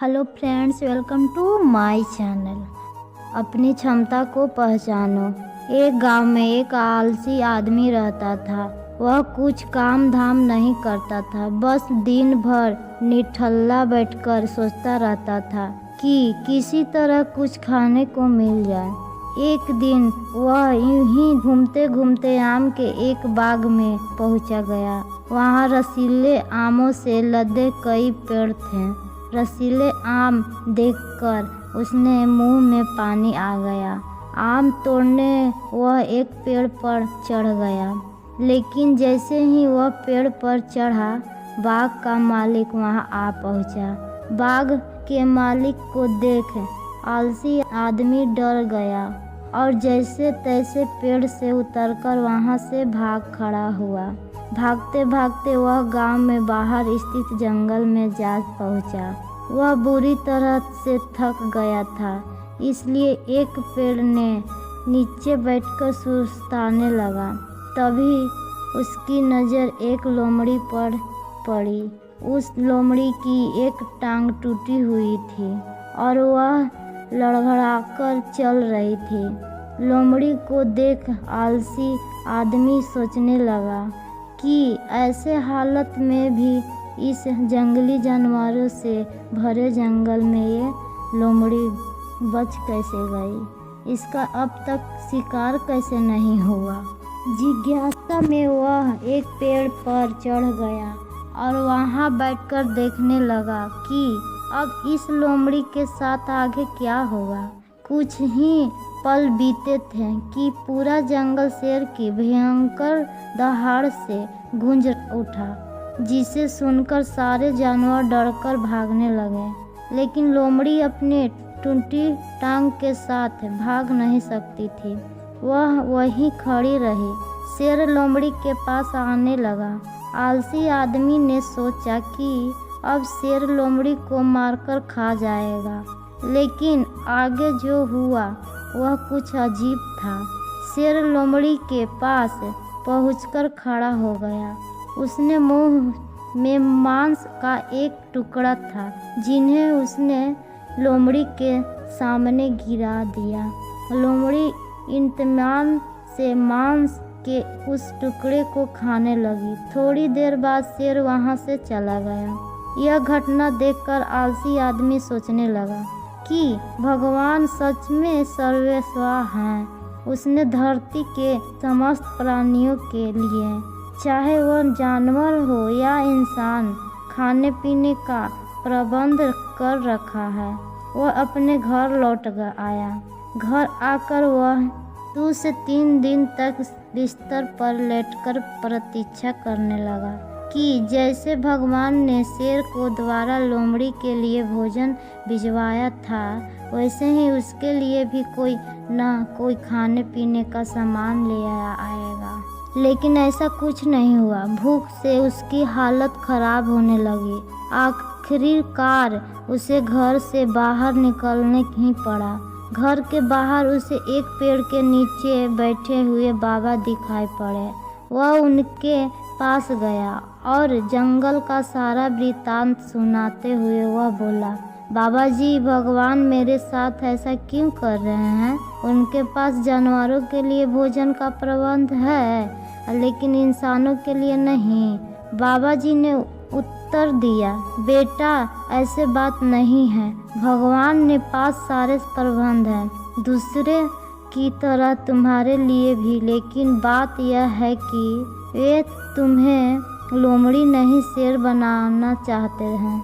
Hello friends, welcome to my channel. अपनी क्षमता को पहचानो। एक गांव में एक आलसी आदमी रहता था। वह कुछ काम धाम नहीं करता था, बस दिन भर निठल्ला बैठकर सोचता रहता था कि किसी तरह कुछ खाने को मिल जाए। एक दिन वह यूं ही घूमते घूमते आम के एक बाग में पहुंचा गया। वहां रसीले आमों से लदे कई पेड़ थे। रसीले आम देखकर उसने मुंह में पानी आ गया। आम तोड़ने वह एक पेड़ पर चढ़ गया, लेकिन जैसे ही वह पेड़ पर चढ़ा, बाग का मालिक वहां आ पहुंचा। बाग के मालिक को देख आलसी आदमी डर गया और जैसे तैसे पेड़ से उतरकर वहां से भाग खड़ा हुआ। भागते भागते वह गांव में बाहर स्थित जंगल में जा पहुंचा। वह बुरी तरह से थक गया था, इसलिए एक पेड़ ने नीचे बैठकर सुस्ताने लगा। तभी उसकी नज़र एक लोमड़ी पर पड़ी। उस लोमड़ी की एक टांग टूटी हुई थी और वह लड़खड़ाकर चल रही थी। लोमड़ी को देख आलसी आदमी सोचने लगा कि ऐसे हालत में भी इस जंगली जानवरों से भरे जंगल में ये लोमड़ी बच कैसे गई, इसका अब तक शिकार कैसे नहीं हुआ। जिज्ञासा में वह एक पेड़ पर चढ़ गया और वहां बैठकर देखने लगा कि अब इस लोमड़ी के साथ आगे क्या होगा। कुछ ही पल बीते थे कि पूरा जंगल शेर की भयंकर दहाड़ से गूंज उठा, जिसे सुनकर सारे जानवर डरकर भागने लगे। लेकिन लोमड़ी अपने टूटी टांग के साथ भाग नहीं सकती थी। वह वहीं खड़ी रही। शेर लोमड़ी के पास आने लगा। आलसी आदमी ने सोचा कि अब शेर लोमड़ी को मारकर खा जाएगा, लेकिन आगे जो हुआ वह कुछ अजीब था। शेर लोमड़ी के पास पहुंचकर खड़ा हो गया। उसने मुंह में मांस का एक टुकड़ा था, जिन्हें उसने लोमड़ी के सामने गिरा दिया। लोमड़ी इत्मीनान से मांस के उस टुकड़े को खाने लगी। थोड़ी देर बाद शेर वहां से चला गया। यह घटना देखकर आलसी आदमी सोचने लगा कि भगवान सच में सर्वस्वा हैं। उसने धरती के समस्त प्राणियों के लिए, चाहे वह जानवर हो या इंसान, खाने पीने का प्रबंध कर रखा है। वह अपने घर लौट आया। घर आकर वह 2 से 3 दिन तक बिस्तर पर लेटकर प्रतीक्षा करने लगा कि जैसे भगवान ने शेर को दोबारा लोमड़ी के लिए भोजन भिजवाया था, वैसे ही उसके लिए भी कोई न कोई खाने पीने का सामान ले आएगा। लेकिन ऐसा कुछ नहीं हुआ। भूख से उसकी हालत खराब होने लगी। आखिरकार उसे घर से बाहर निकलने ही पड़ा। घर के बाहर उसे एक पेड़ के नीचे बैठे हुए बाबा दिखाई पड़े। वह उनके पास गया और जंगल का सारा वृत्तांत सुनाते हुए वह बोला, बाबा जी, भगवान मेरे साथ ऐसा क्यों कर रहे हैं? उनके पास जानवरों के लिए भोजन का प्रबंध है, लेकिन इंसानों के लिए नहीं। बाबा जी ने उत्तर दिया, बेटा, ऐसे बात नहीं है। भगवान ने पास सारे प्रबंध हैं, दूसरे की तरह तुम्हारे लिए भी। लेकिन बात यह है कि वे तुम्हें लोमड़ी नहीं शेर बनाना चाहते हैं।